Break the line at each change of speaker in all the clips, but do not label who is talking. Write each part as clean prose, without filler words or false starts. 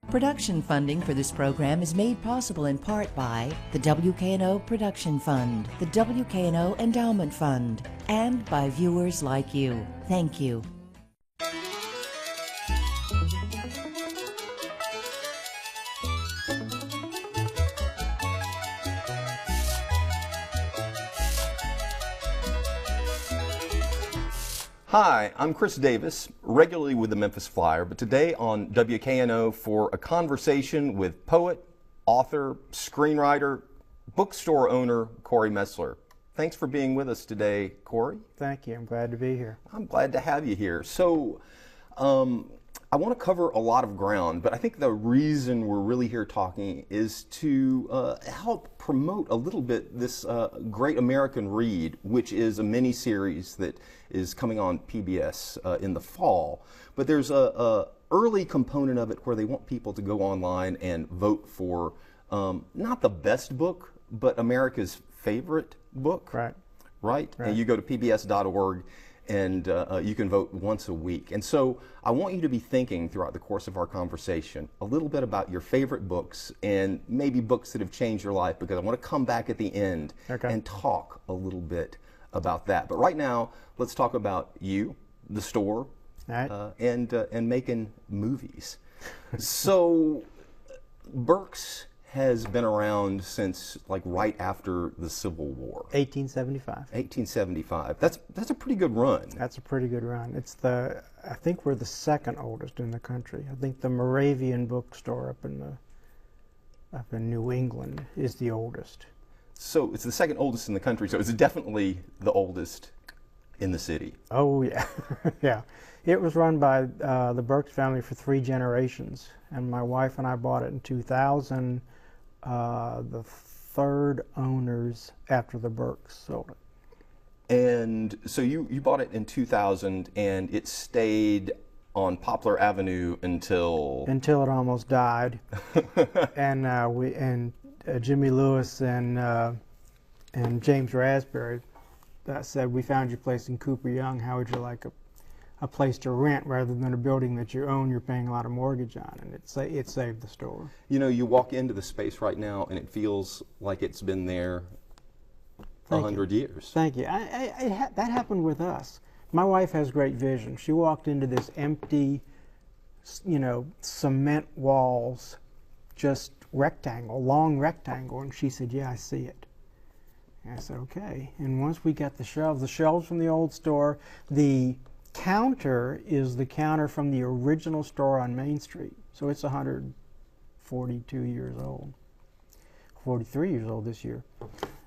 Production funding for this program is made possible in part by the WKNO Production Fund, the WKNO Endowment Fund, and by viewers like you. Thank you.
Hi, I'm Chris Davis, regularly with the Memphis Flyer, but today on WKNO for a conversation with poet, author, screenwriter, bookstore owner, Corey Messler. Thanks for being with us today, Corey.
Thank you. I'm glad to be here.
I'm glad to have you here. So, I want to cover a lot of ground, but I think the reason we're really here talking is to help promote a little bit this Great American Read, which is a mini-series that is coming on PBS in the fall. But there's a early component of it where they want people to go online and vote for not the best book, but America's favorite book. Right? And you go to pbs.org and you can vote once a week. And so I want you to be thinking throughout the course of our conversation a little bit about your favorite books and maybe books that have changed your life, because I want to come back at the end and talk a little bit about that. But right now, let's talk about you, the store, and making movies. So Burks has been around since like right after the Civil War.
1875.
1875. That's a pretty good run.
That's a pretty good run. I think we're the second oldest in the country. I think the Moravian bookstore up in New England is the oldest.
So it's the second oldest in the country, so it's definitely the oldest in the city.
Oh yeah. Yeah. It was run by the Burks family for 3 generations, and my wife and I bought it in 2000. The third owners after the Burks sold it.
And so you bought it in 2000, and it stayed on Poplar Avenue until
it almost died. And Jimmy Lewis and James Raspberry said, "We found your place in Cooper Young. How would you like a place to rent rather than a building that you own you're paying a lot of mortgage on?" And it saved the store.
You know, you walk into the space right now and it feels like it's been there for 100 years.
Thank you. That happened with us. My wife has great vision. She walked into this empty, cement walls, just long rectangle, and she said, "Yeah, I see it." And I said, "Okay." And once we got the shelves from the old store, the counter is the counter from the original store on Main Street. So it's 142 years old. 43 years old this year.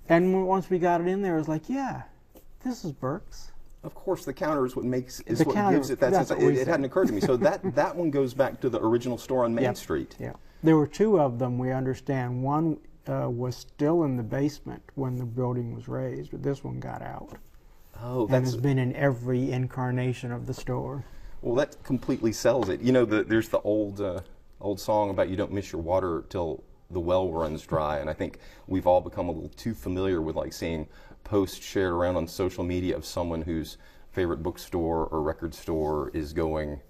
And once we got it in there, it was like, yeah, this is Burks.
Of course, the counter is what gives it that sense. It hadn't occurred to me. So that one goes back to the original store on Main Street.
Yeah. There were 2 of them, we understand. One was still in the basement when the building was raised, but this one got out.
Oh,
and has been in every incarnation of the store.
Well, that completely sells it. You know, there's the old song about you don't miss your water till the well runs dry, and I think we've all become a little too familiar with like seeing posts shared around on social media of someone whose favorite bookstore or record store is going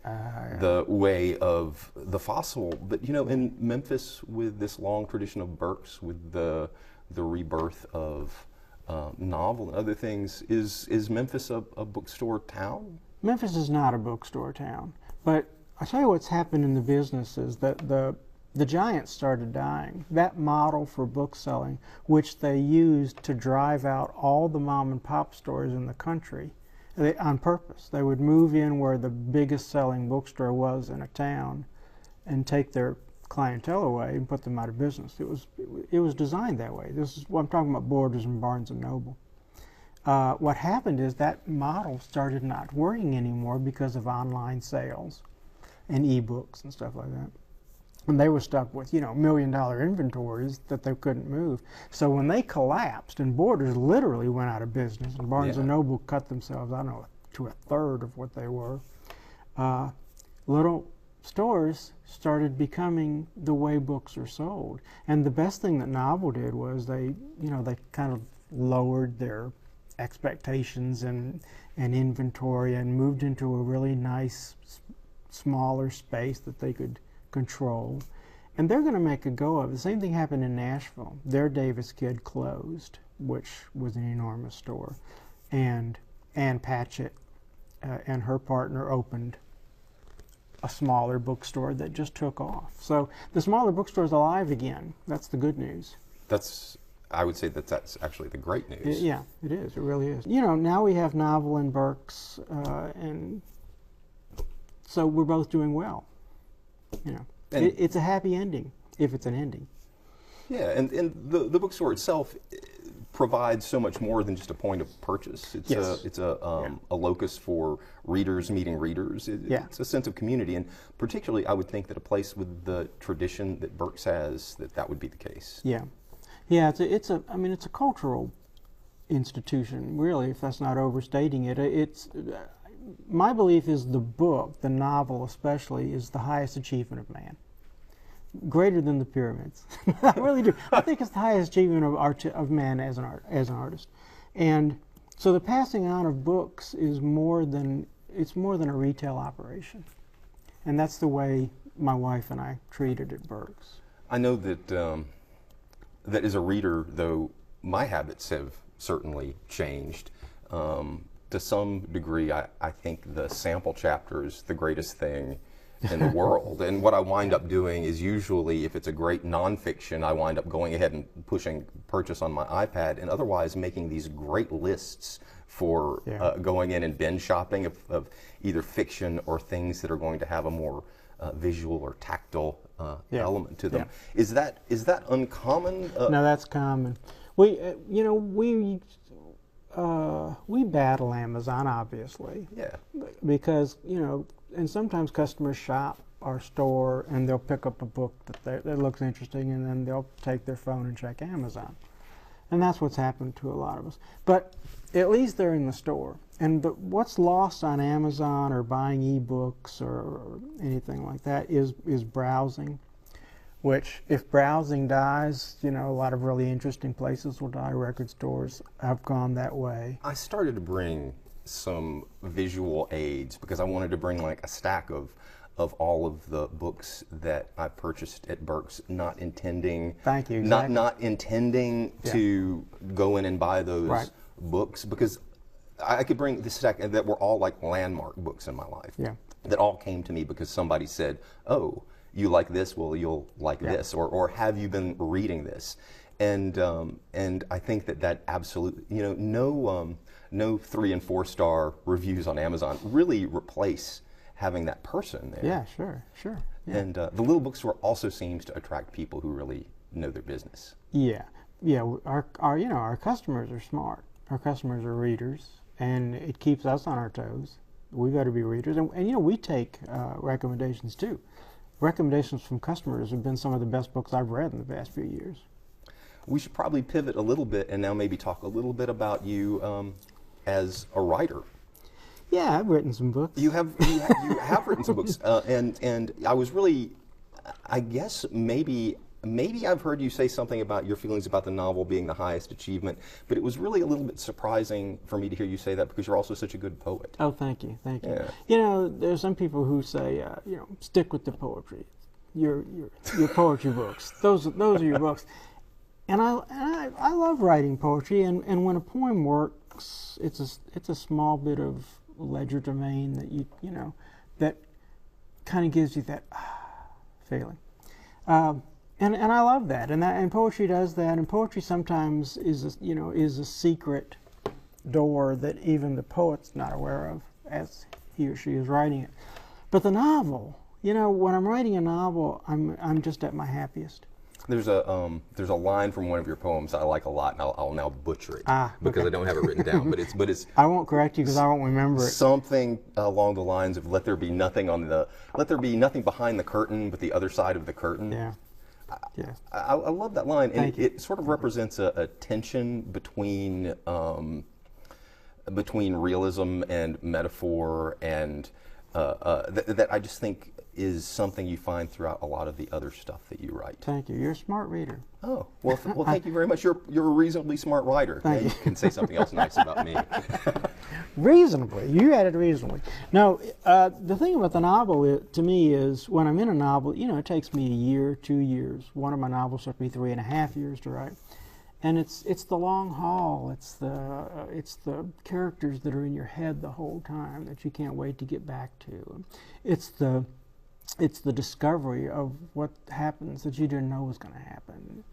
the way of the fossil. But you know, in Memphis, with this long tradition of Burks, with the rebirth of novel and other things, is Memphis a bookstore town?
Memphis is not a bookstore town, but I'll tell you what's happened in the business is that the giants started dying. That model for book selling, which they used to drive out all the mom and pop stores in the country, on purpose. They would move in where the biggest selling bookstore was in a town and take their clientele away and put them out of business. It was designed that way. This is what I'm talking about, Borders and Barnes and Noble. What happened is that model started not working anymore because of online sales and e-books and stuff like that. And they were stuck with, $1 million inventories that they couldn't move. So when they collapsed and Borders literally went out of business and Barnes and Noble cut themselves, I don't know, to a third of what they were, little stores started becoming the way books are sold. And the best thing that Novel did was they kind of lowered their expectations and inventory and moved into a really nice smaller space that they could control. And they're going to make a go of it. The same thing happened in Nashville. Their Davis Kid closed, which was an enormous store. And Ann Patchett and her partner opened a smaller bookstore that just took off. So the smaller bookstore is alive again. That's the good news.
I would say that's actually the great news.
Yeah, it is. It really is. You know, now we have Novel and Burks, and so we're both doing well. You know, it's a happy ending, if it's an ending.
Yeah, and the bookstore itself provides so much more than just a point of purchase. It's a locus for readers meeting readers. It's a sense of community, and particularly I would think that a place with the tradition that Burks has, that would be the case.
Yeah, it's a cultural institution, really, if that's not overstating it. It's my belief is the book, the novel especially, is the highest achievement of man. Greater than the pyramids. I really do. I think it's the highest achievement of man as an artist. And so the passing on of books is more than a retail operation. And that's the way my wife and I treat it at Burks.
I know that that as a reader, though, my habits have certainly changed. To some degree, I think the sample chapter is the greatest thing in the world. And what I wind up doing is usually, if it's a great nonfiction, I wind up going ahead and pushing purchase on my iPad, and otherwise making these great lists for going in and binge shopping of either fiction or things that are going to have a more visual or tactile element to them.
Yeah.
Is that uncommon?
No, that's common. We battle Amazon, obviously.
Yeah.
Because, and sometimes customers shop our store and they'll pick up a book that looks interesting, and then they'll take their phone and check Amazon. And that's what's happened to a lot of us. But at least they're in the store. And what's lost on Amazon or buying ebooks or anything like that is browsing. Which, if browsing dies, a lot of really interesting places will die. Record stores have gone that way.
I started to bring some visual aids because I wanted to bring like a stack of all of the books that I purchased at Burks, not intending
Thank you, exactly.
not intending to go in and buy those books, because I could bring this stack that were all like landmark books in my life.
Yeah.
That all came to me because somebody said, "Oh, you like this? Well, you'll like this," or "Have you been reading this?" And I think that absolutely, no 3 and 4 star reviews on Amazon really replace having that person there.
Yeah, sure. Yeah.
And the little bookstore also seems to attract people who really know their business.
Yeah. Our customers are smart. Our customers are readers, and it keeps us on our toes. We got to be readers, and we take recommendations too. Recommendations from customers have been some of the best books I've read in the past few years.
We should probably pivot a little bit and now maybe talk a little bit about you as a writer.
Yeah, I've written some books.
You have written some books, and I was really, I guess maybe I've heard you say something about your feelings about the novel being the highest achievement, but it was really a little bit surprising for me to hear you say that because you're also such a good poet.
Oh, thank you.
Yeah.
There's some people who say, stick with the poetry, your poetry books. Those are your books. And I love writing poetry, and when a poem works, it's a small bit of legerdemain that that kind of gives you that feeling. And I love that, and poetry does that, and poetry sometimes is a secret door that even the poet's not aware of as he or she is writing it. But the novel, when I'm writing a novel, I'm just at my happiest.
There's a line from one of your poems I like a lot, and I'll now butcher it because I don't have it written down. But it's
I won't correct you because I won't remember it.
Something along the lines of let there be nothing behind the curtain, but the other side of the curtain.
Yeah. Yeah.
I love that line, and
Thank you.
it sort of represents a tension between realism and metaphor, and that I just think is something you find throughout a lot of the other stuff that you write.
Thank you. You're a smart reader.
Oh, well, well, thank you very much. You're a reasonably smart writer. Now you can say something else nice about me.
Reasonably. You added reasonably. No, the thing about the novel, to me, is when I'm in a novel, you know, it takes me a year, 2 years. One of my novels took me 3.5 years to write. And it's the long haul. It's the characters that are in your head the whole time that you can't wait to get back to. It's the discovery of what happens that you didn't know was going to happen.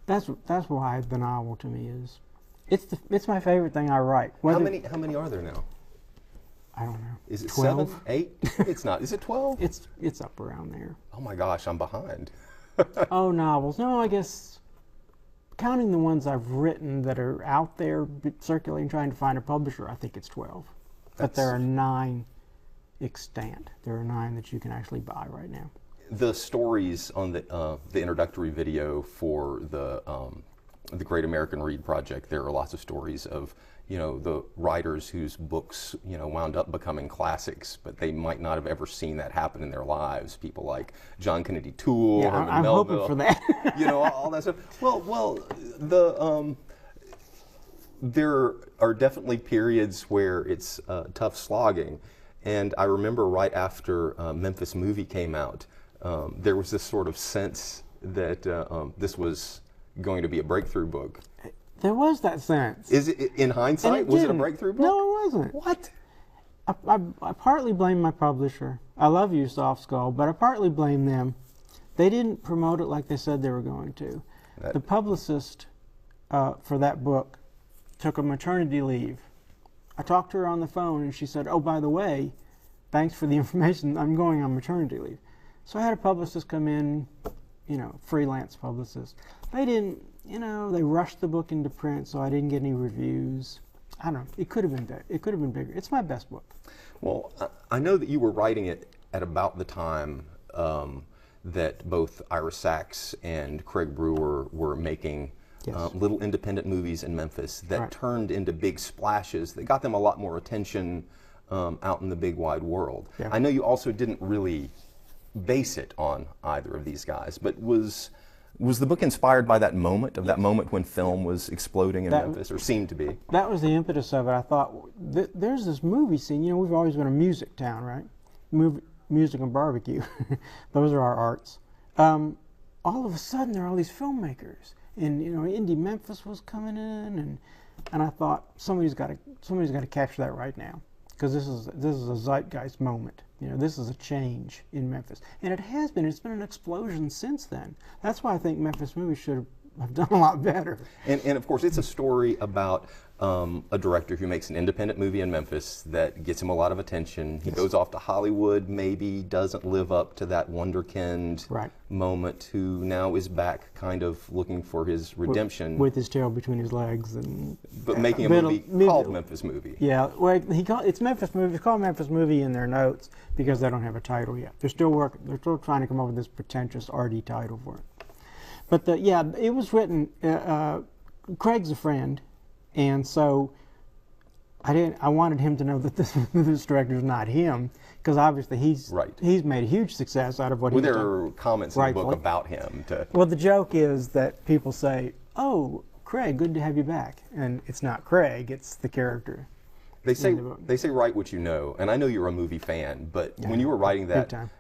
That's why the novel to me is. It's my favorite thing I write.
How many are there now?
I don't know.
Is it
12?
7, 8? It's not. Is it 12?
It's up around there.
Oh my gosh, I'm behind.
Oh, novels. No, I guess counting the ones I've written that are out there circulating, trying to find a publisher, I think it's 12. But there are 9 extant. There are 9 that you can actually buy right now.
The stories on the introductory video for the Great American Read Project, there are lots of stories of, you know, the writers whose books, you know, wound up becoming classics, but they might not have ever seen that happen in their lives. People like John Kennedy Toole,
Yeah,
Herman
I'm
Melville,
hoping for that.
you know, all that stuff. Well, there are definitely periods where it's tough slogging. And I remember right after Memphis Movie came out, there was this sort of sense that this was going to be a breakthrough book.
There was that sense.
Is it, in hindsight, was it a breakthrough book?
No, it wasn't.
What?
I partly blame my publisher. I love you, Soft Skull, but I partly blame them. They didn't promote it like they said they were going to. The publicist for that book took a maternity leave. I talked to her on the phone, and she said, "Oh, by the way, thanks for the information. I'm going on maternity leave." So I had a publicist come in, you know, freelance publicist. They didn't, you know, they rushed the book into print, so I didn't get any reviews. I don't know. It could have been better. It could have been bigger. It's my best book.
Well, I know that you were writing it at about the time that both Ira Sachs and Craig Brewer were making little independent movies in Memphis that turned into big splashes that got them a lot more attention out in the big wide world.
Yeah.
I know you also didn't really base it on either of these guys, but was the book inspired by that moment, when film was exploding in Memphis, or seemed to be? That
was the impetus of it. I thought, there's this movie scene. You know, we've always been a music town, right? Music and barbecue. Those are our arts. All of a sudden, there are all these filmmakers. And, you know, indie Memphis was coming in, and I thought, somebody's got to capture that right now, because this is a zeitgeist moment. You know, this is a change in Memphis, and it has been. It's been an explosion since then. That's why I think Memphis Movies should have done a lot better.
And of course, it's a story about a director who makes an independent movie in Memphis that gets him a lot of attention. He goes off to Hollywood, maybe doesn't live up to that wonderkind moment, who now is back kind of looking for his redemption.
With his tail between his legs.
But making a movie called Memphis Movie.
Yeah, well, it's Memphis Movie. It's called Memphis Movie in their notes because they don't have a title yet. They're still working. They're still trying to come up with this pretentious arty title for it. But it was written. Craig's a friend, and so I wanted him to know that this director's not him, because obviously he's made a huge success out of what he's done.
There are comments in the book about him.
Well, the joke is that people say, "Oh, Craig, good to have you back," and it's not Craig; it's the character.
They say write what you know, and I know you're a movie fan, but when you were writing that,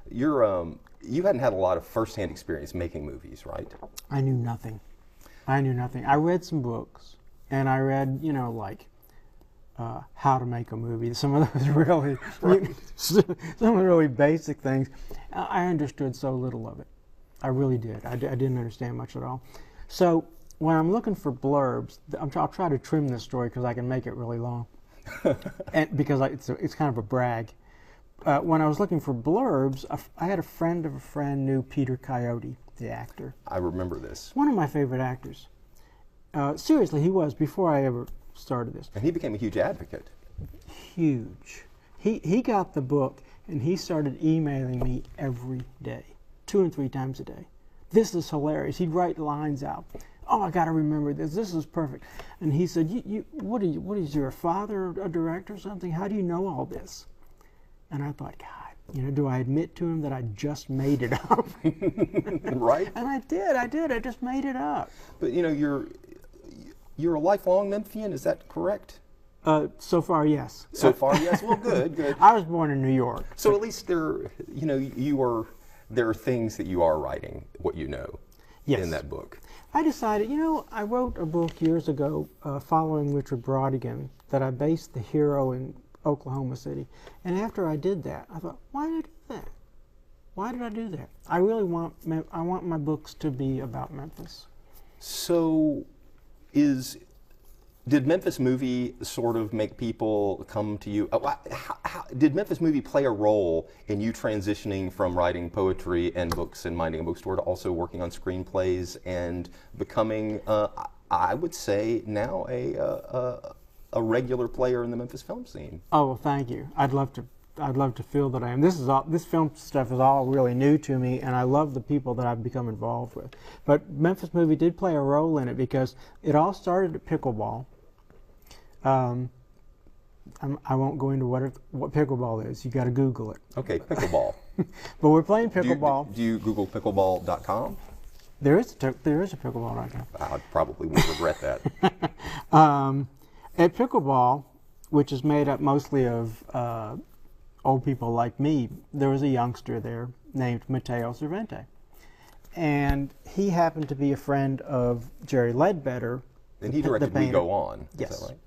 you hadn't had a lot of first-hand experience making movies, right?
I knew nothing. I read some books, and I read, you know, like how to make a movie. Some of those really, some of the really basic things. I understood so little of it. I really did. I didn't understand much at all. So when I'm looking for blurbs, I'll try to trim this story because I can make it really long, and because it's kind of a brag. When I was looking for blurbs, I had a friend of a friend knew Peter Coyote, the actor.
I remember this.
One of my favorite actors. Seriously, he was, before I ever started this.
And he became a huge advocate.
Huge. He got the book, and he started emailing me every day, 2 and 3 times a day. This is hilarious. He'd write lines out. Oh, I got to remember this. This is perfect. And he said, what is your father a director or something? How do you know all this? And I thought, God, do I admit to him that I just made it up?
Right?
And I did. I just made it up.
But you're a lifelong Memphian, is that correct?
So far, yes.
So far, yes. Well, good.
I was born in New York.
So at least there are things that you are writing, what you know,
Yes.
in that book.
I decided, I wrote a book years ago following Richard Brautigan that I based the hero in Oklahoma City. And after I did that, I thought, why did I do that? Why did I do that? I really want my books to be about Memphis.
So did Memphis Movie sort of make people come to you? Did Memphis Movie play a role in you transitioning from writing poetry and books and minding a bookstore to also working on screenplays and becoming, I would say, now a regular player in the Memphis film scene?
Oh, well, thank you. I'd love to feel that I am. This film stuff is all really new to me, and I love the people that I've become involved with. But Memphis Movie did play a role in it because it all started at pickleball. I won't go into what pickleball is. You got to Google it.
Okay, pickleball.
But we're playing pickleball.
Do you Google pickleball.com?
There is a pickleball.com.
I probably would regret that.
At pickleball, which is made up mostly of old people like me, there was a youngster there named Mateo Cervente. And he happened to be a friend of Jerry Ledbetter.
And he directed We Go On.
Yes.
Is that right?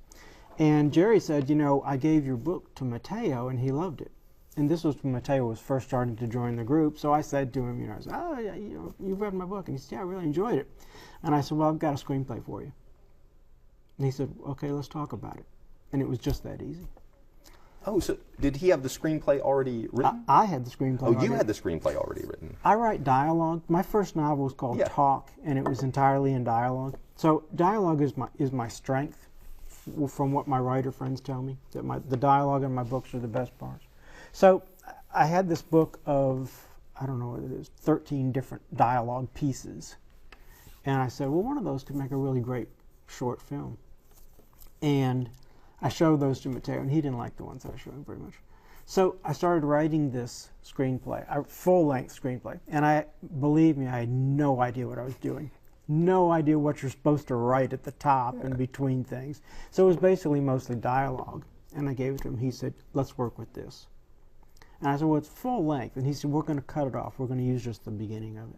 And Jerry said, I gave your book to Mateo and he loved it. And this was when Mateo was first starting to join the group. So I said to him, I said, oh, yeah, you've read my book. And he said, yeah, I really enjoyed it. And I said, well, I've got a screenplay for you. And he said, okay, let's talk about it. And it was just that easy.
Oh, so did he have the screenplay already written?
I had the screenplay
already.
Oh,
you had the screenplay already written.
I write dialogue. My first novel was called Talk, and it was entirely in dialogue. So dialogue is my strength, from what my writer friends tell me, that the dialogue in my books are the best parts. So I had this book of, I don't know what it is, 13 different dialogue pieces. And I said, well, one of those could make a really great short film. And I showed those to Mateo, and he didn't like the ones I showed him very much. So I started writing this screenplay, a full-length screenplay. And believe me, I had no idea what I was doing. No idea what you're supposed to write at the top and between things. So it was basically mostly dialogue. And I gave it to him. He said, let's work with this. And I said, well, it's full length. And he said, we're going to cut it off. We're going to use just the beginning of it.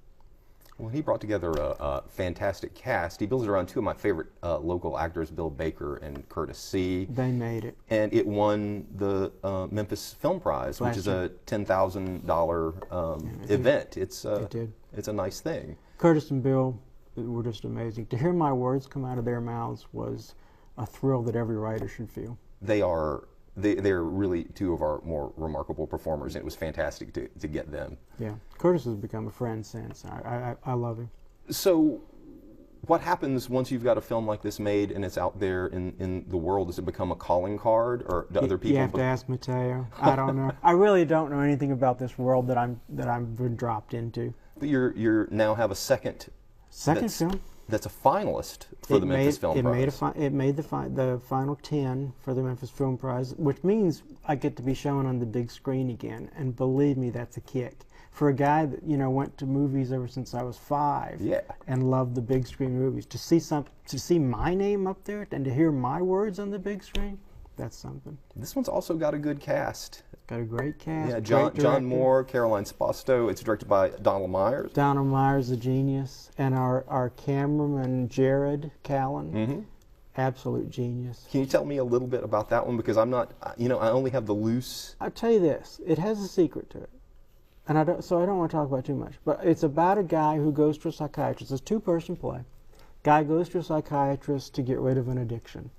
Well, he brought together a fantastic cast. He built it around two of my favorite local actors, Bill Baker and Curtis See.
They made it.
And it won the Memphis Film Prize, which is a $10,000 event. It did. It's a nice thing.
Curtis and Bill were just amazing. To hear my words come out of their mouths was a thrill that every writer should feel.
They're really two of our more remarkable performers, and it was fantastic to get them.
Yeah, Curtis has become a friend since. I love him.
So what happens once you've got a film like this made and it's out there in the world? Does it become a calling card, or do other people?
You have to ask Mateo. I don't know. I really don't know anything about this world that I've been dropped into.
But you now have a second
film.
That's a finalist for the Memphis Film Prize.
It made the final 10 for the Memphis Film Prize, which means I get to be shown on the big screen again. And believe me, that's a kick. For a guy that went to movies ever since I was 5, and loved the big screen movies, to see my name up there and to hear my words on the big screen, that's something.
This one's also got a good cast.
Got a great cast.
Yeah, John Moore, Caroline Spasto. It's directed by Donald Myers.
Donald Myers, a genius, and our cameraman Jared Callan.
Mm-hmm.
Absolute genius.
Can you tell me a little bit about that one, because I'm not, I only have the loose.
I'll tell you this: it has a secret to it, and I don't want to talk about it too much. But it's about a guy who goes to a psychiatrist. It's a 2-person play. Guy goes to a psychiatrist to get rid of an addiction.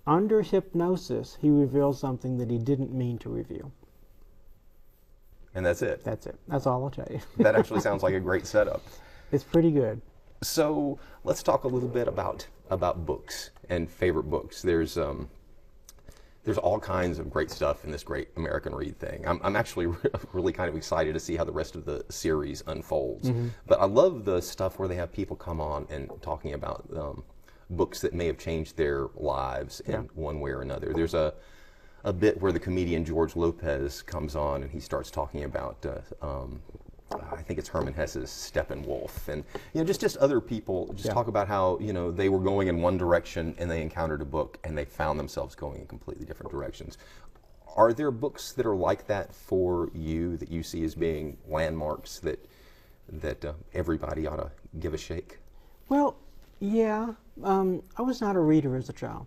Under hypnosis, he reveals something that he didn't mean to reveal.
And that's it?
That's it. That's all I'll tell you.
That actually sounds like a great setup.
It's pretty good.
So let's talk a little bit about books and favorite books. There's all kinds of great stuff in this great American Read thing. I'm actually really kind of excited to see how the rest of the series unfolds. Mm-hmm. But I love the stuff where they have people come on and talking about books that may have changed their lives in one way or another. There's a a bit where the comedian George Lopez comes on and he starts talking about, I think it's Herman Hesse's Steppenwolf, and just other people talk about how they were going in one direction and they encountered a book and they found themselves going in completely different directions. Are there books that are like that for you that you see as being landmarks that everybody ought to give a shake?
Well, yeah. I was not a reader as a child.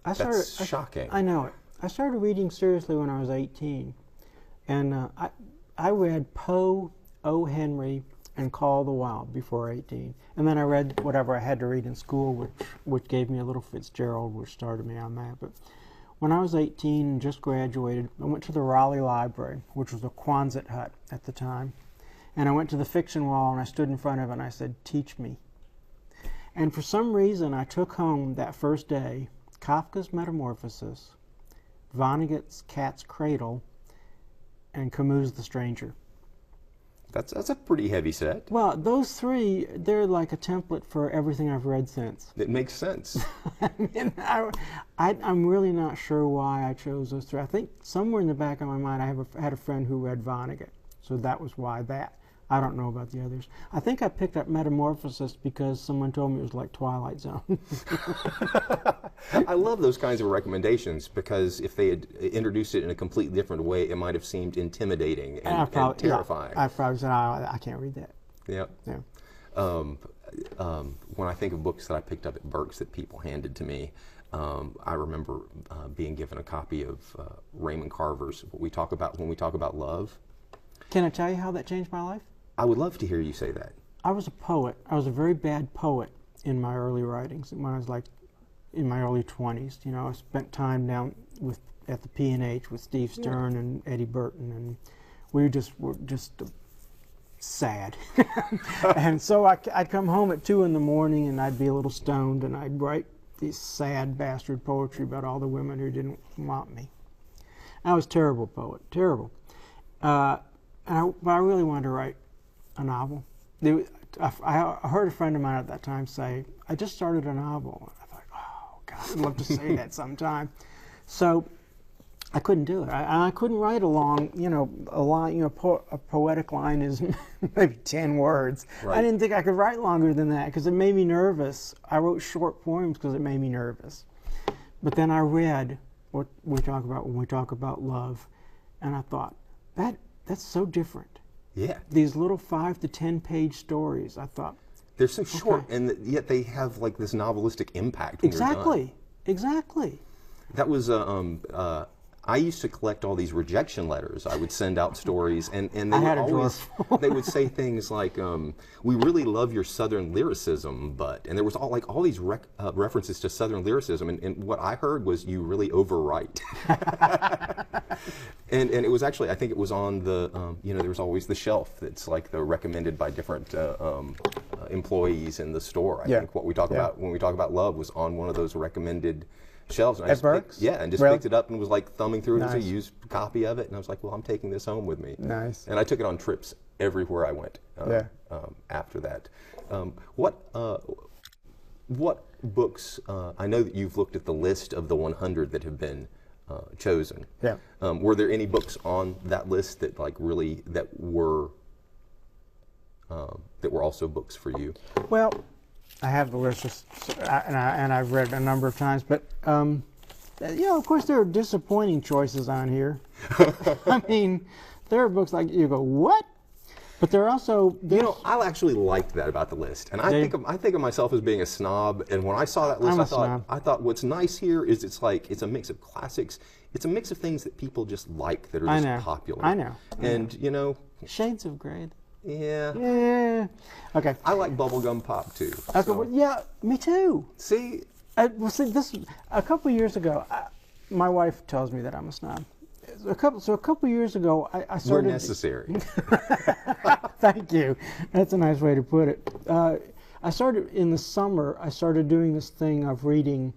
That's shocking.
I know it. I started reading seriously when I was 18, and I read Poe, O. Henry, and Call of the Wild before 18, and then I read whatever I had to read in school, which gave me a little Fitzgerald, which started me on that. But when I was 18 and just graduated, I went to the Raleigh Library, which was a Quonset hut at the time, and I went to the fiction wall and I stood in front of it and I said, "Teach me." And for some reason, I took home that first day Kafka's Metamorphosis, Vonnegut's Cat's Cradle, and Camus' The Stranger.
That's a pretty heavy set.
Well, those three, they're like a template for everything I've read since.
It makes sense.
I'm really not sure why I chose those three. I think somewhere in the back of my mind I had a friend who read Vonnegut, so that was why that. I don't know about the others. I think I picked up Metamorphosis because someone told me it was like Twilight Zone.
I love those kinds of recommendations because if they had introduced it in a completely different way, it might have seemed intimidating and terrifying.
I probably said, I can't read that.
Yeah.
Yeah.
When I think of books that I picked up at Burke's that people handed to me, I remember being given a copy of Raymond Carver's When We Talk About Love.
Can I tell you how that changed my life?
I would love to hear you say that.
I was a poet. I was a very bad poet in my early writings. When I was like in my early 20s, I spent time down at the P&H with Steve Stern and Eddie Burton, and we were just sad. And so I'd come home at 2 in the morning and I'd be a little stoned and I'd write this sad bastard poetry about all the women who didn't want me. I was a terrible poet, terrible. But I really wanted to write a novel. I heard a friend of mine at that time say, "I just started a novel." And I thought, "Oh God, I'd love to say that sometime." So I couldn't do it. I couldn't write a long, a line. A poetic line is maybe 10 words. Right. I didn't think I could write longer than that because it made me nervous. I wrote short poems because it made me nervous. But then I read what we talk about when we talk about love, and I thought that's so different.
Yeah.
These little 5 to 10 page stories, I thought.
They're so short, and yet they have like this novelistic impact when you're done.
Exactly.
That was, I used to collect all these rejection letters. I would send out stories, and they would say things like, "We really love your Southern lyricism, but," and there was all these references to Southern lyricism, and what I heard was, "You really overwrite." And it was actually, I think it was on the, there was always the shelf that's like the recommended by different employees in the store. I think what we talk about when we talk about love was on one of those recommended shelves. And
At Burke's?
And just picked it up and was like thumbing through it as a used copy of it. And I was like, well, I'm taking this home with me.
Nice.
And I took it on trips everywhere I went after that. What books, I know that you've looked at the list of the 100 that have been chosen.
Yeah.
Were there any books on that list that that were also books for you?
Well, I have the list, and I've read it a number of times, but of course there are disappointing choices on here. I mean, there are books like you go, what? But there are also
I actually liked that about the list, and I think of myself as being a snob. And when I saw that list, I thought what's nice here is it's a mix of classics. It's a mix of things that people just like that are just popular.
I know.
And
Shades of Grey.
Yeah.
Okay.
I like bubblegum pop too.
Okay. So. Well, yeah, me too.
See.
This a couple of years ago. My wife tells me that I'm a snob. A couple of years ago, I started.
We're necessary.
Thank you. That's a nice way to put it. I started in the summer. I started doing this thing of reading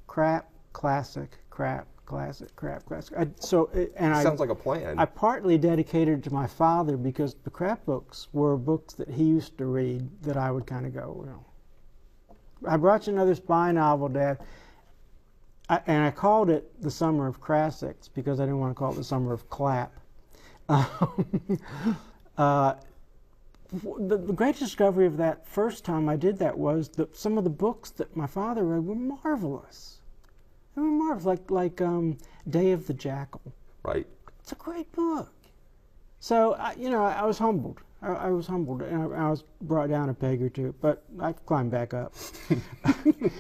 crap, classic, crap, classic, crap, classic.
Sounds like a plan.
I partly dedicated it to my father because the crap books were books that he used to read that I would kind of go, I brought you another spy novel, Dad. And I called it the Summer of Classics because I didn't want to call it the Summer of Clap. The great discovery of that first time I did that was that some of the books that my father read were marvelous. They were marvelous, like Day of the Jackal.
Right.
It's a great book. So, I was humbled. I was humbled, and I was brought down a peg or two, but I climbed back up.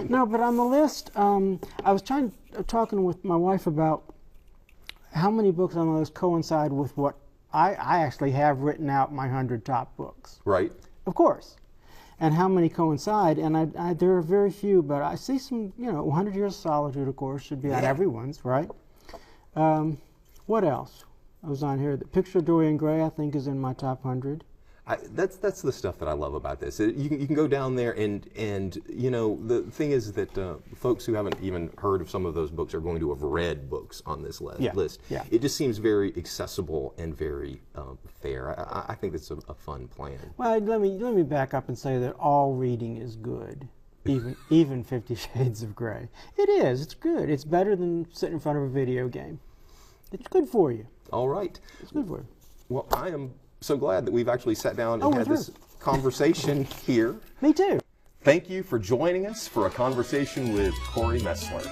No, but on the list, I was talking with my wife about how many books on the list coincide with what I actually have written out my 100 top books.
Right.
Of course. And how many coincide, and there are very few, but I see some, 100 Years of Solitude, of course, should be on everyone's, right? What else? I was on here. The Picture of Dorian Gray, I think, is in my top 100.
That's the stuff that I love about this. You can go down there and the thing is that folks who haven't even heard of some of those books are going to have read books on this list.
Yeah.
It just seems very accessible and very fair. I think it's a fun plan.
Well, let me back up and say that all reading is good, even 50 Shades of Grey. It is. It's good. It's better than sitting in front of a video game. It's good for you.
All right.
It's good for you.
Well, I am so glad that we've actually sat down and had this conversation here.
Me too.
Thank you for joining us for a conversation with Corey Messler.